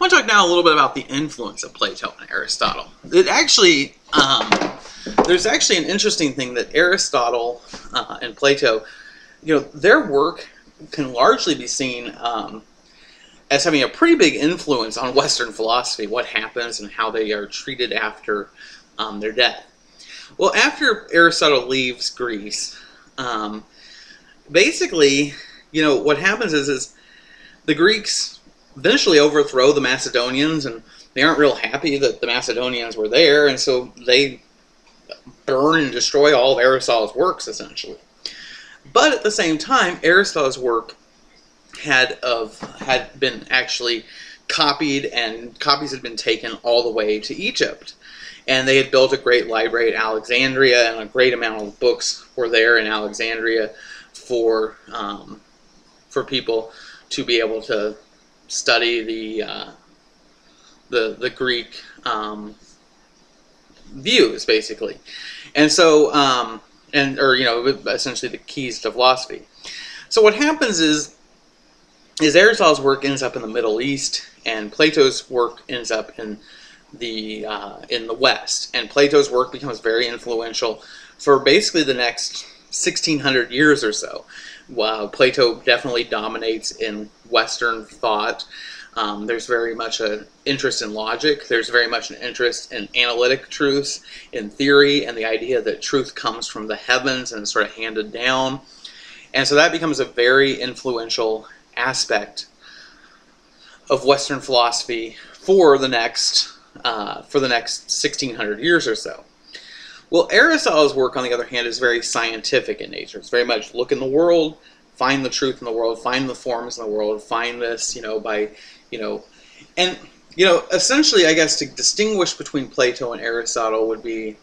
want to talk now a little bit about the influence of Plato and Aristotle. It actually, there's actually an interesting thing that Aristotle and Plato, their work can largely be seen as having a pretty big influence on Western philosophy, what happens and how they are treated after their death. Well, after Aristotle leaves Greece, basically, what happens is the Greeks eventually overthrow the Macedonians, and they aren't real happy that the Macedonians were there, and so they burn and destroy all of Aristotle's works, essentially. But at the same time, Aristotle's work had been actually copied, and copies had been taken all the way to Egypt. And they had built a great library at Alexandria, and a great amount of books were there in Alexandria for people to be able to study the Greek views, basically, and so essentially the keys to philosophy. So what happens is Aristotle's work ends up in the Middle East, and Plato's work ends up in the West, and Plato's work becomes very influential for basically the next 1600 years or so. While Plato definitely dominates in Western thought, there's very much an interest in logic. There's very much an interest in analytic truths, in theory, and the idea that truth comes from the heavens and is sort of handed down. And so that becomes a very influential aspect of Western philosophy for the next 1600 years or so. Well, Aristotle's work, on the other hand, is very scientific in nature. It's very much look in the world, find the truth in the world, find the forms in the world, find this, essentially, I guess, to distinguish between Plato and Aristotle would be,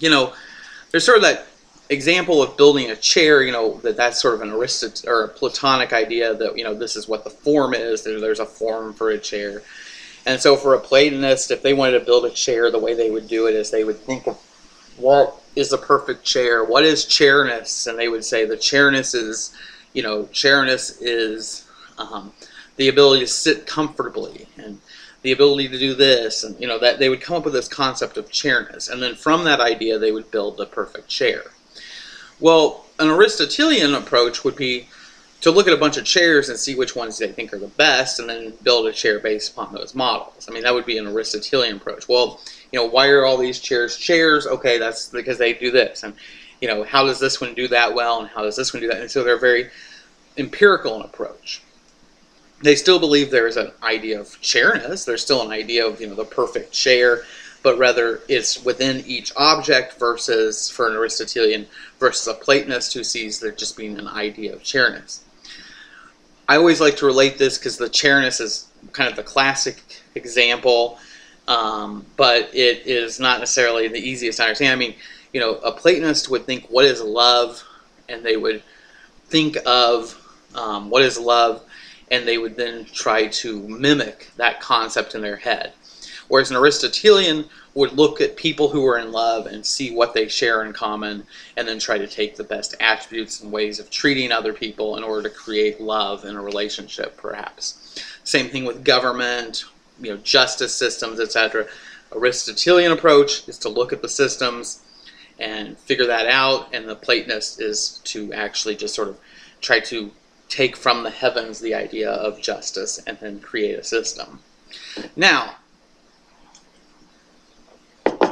there's sort of that example of building a chair, that's sort of an Aristotle or a Platonic idea that, this is what the form is, there's a form for a chair. And so for a Platonist, if they wanted to build a chair, the way they would do it is they would think of what is the perfect chair, what is chairness, and they would say the chairness is, the ability to sit comfortably, and the ability to do this, and that they would come up with this concept of chairness, and then from that idea they would build the perfect chair. Well, an Aristotelian approach would be to look at a bunch of chairs and see which ones they think are the best, and then build a chair based upon those models. I mean, that would be an Aristotelian approach. Well, why are all these chairs chairs? Okay, that's because they do this, and how does this one do that well, and how does this one do that? And so they're very empirical in approach. They still believe there is an idea of chairness. There's still an idea of the perfect chair, but rather it's within each object versus, for an Aristotelian, versus a Platonist who sees there just being an idea of chairness. I always like to relate this because the chairness is kind of the classic example, but it is not necessarily the easiest to understand. I mean, a Platonist would think, what is love? And they would think of what is love, and they would then try to mimic that concept in their head. Whereas an Aristotelian would look at people who are in love and see what they share in common, and then try to take the best attributes and ways of treating other people in order to create love in a relationship, perhaps. Same thing with government, justice systems, etc. Aristotelian approach is to look at the systems and figure that out, and the Platonist is to actually just sort of try to take from the heavens the idea of justice and then create a system. Now,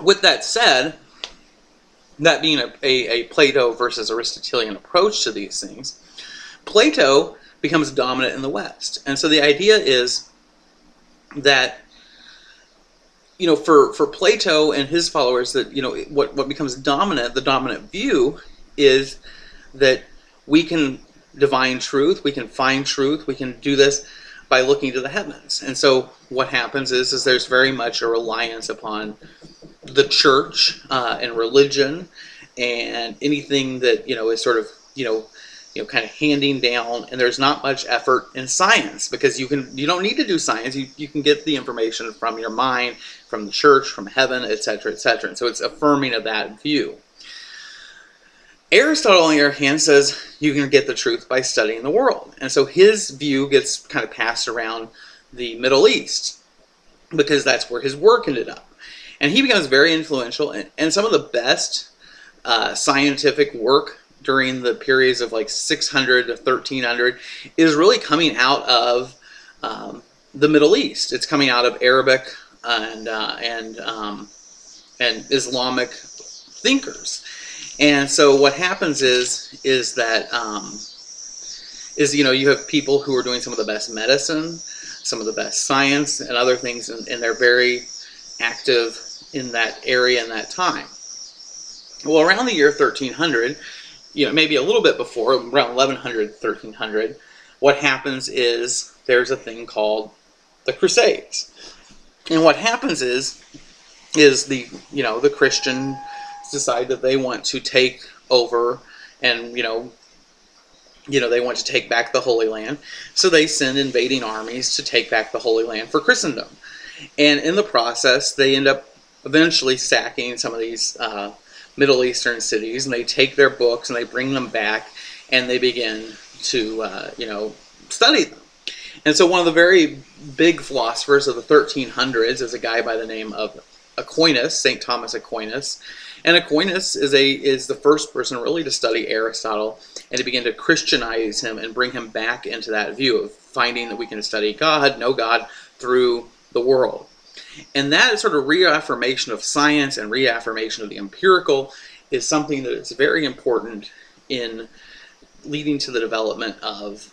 with that said, that being a Plato versus Aristotelian approach to these things, Plato becomes dominant in the West. And so the idea is that, for Plato and his followers, that, what becomes dominant, the dominant view, is that we can divine truth, we can find truth, we can do this by looking to the heavens. And so what happens is there's very much a reliance upon the church and religion and anything that is sort of kind of handing down, and there's not much effort in science, because you don't need to do science. You can get the information from your mind, from the church, from heaven, etc., etc. And so it's affirming of that view. Aristotle, on the other hand, says you can get the truth by studying the world. And so his view gets kind of passed around the Middle East. because that's where his work ended up. And he becomes very influential, and some of the best scientific work during the periods of like 600 to 1300 is really coming out of the Middle East. It's coming out of Arabic and Islamic thinkers. And so what happens is that you have people who are doing some of the best medicine, some of the best science, and other things, and they're very active in that area in that time. Well, around the year 1300, maybe a little bit before, around 1100, 1300, what happens is there's a thing called the Crusades. And what happens is the Christians decide that they want to take over and, they want to take back the Holy Land. So they send invading armies to take back the Holy Land for Christendom. And in the process, they end up eventually sacking some of these Middle Eastern cities, and they take their books and they bring them back, and they begin to, study them. And so one of the very big philosophers of the 1300s is a guy by the name of Aquinas, St. Thomas Aquinas. And Aquinas is the first person really to study Aristotle and to begin to Christianize him and bring him back into that view of finding that we can study God, know God through the world. And that sort of reaffirmation of science and reaffirmation of the empirical is something that is very important in leading to the development of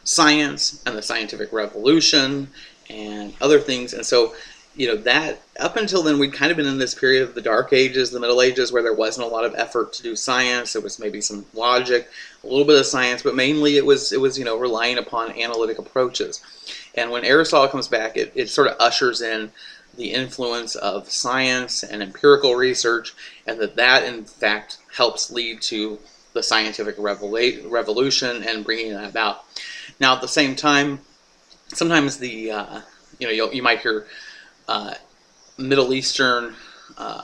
science and the scientific revolution and other things. And so, that up until then, we'd kind of been in this period of the Dark Ages, the Middle Ages, where there wasn't a lot of effort to do science. There was maybe some logic, a little bit of science, but mainly it was relying upon analytic approaches. And when Aristotle comes back, it sort of ushers in the influence of science and empirical research, and that in fact helps lead to the scientific revolution and bringing that about. Now, at the same time, sometimes you might hear Middle Eastern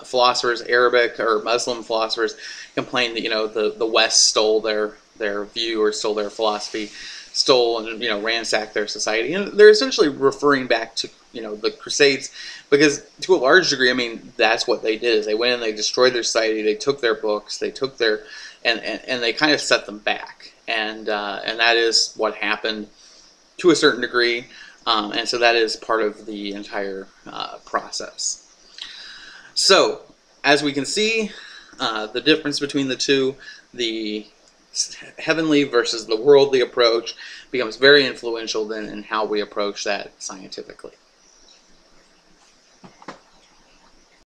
philosophers, Arabic or Muslim philosophers, complain that the West stole their view or stole their philosophy, stole and ransacked their society, and they're essentially referring back to the Crusades, because to a large degree, that's what they did. Is they went in, they destroyed their society, they took their books, they took their and they kind of set them back, and that is what happened to a certain degree. And so that is part of the entire process. So, as we can see, the difference between the two, the heavenly versus the worldly approach, becomes very influential then in how we approach that scientifically.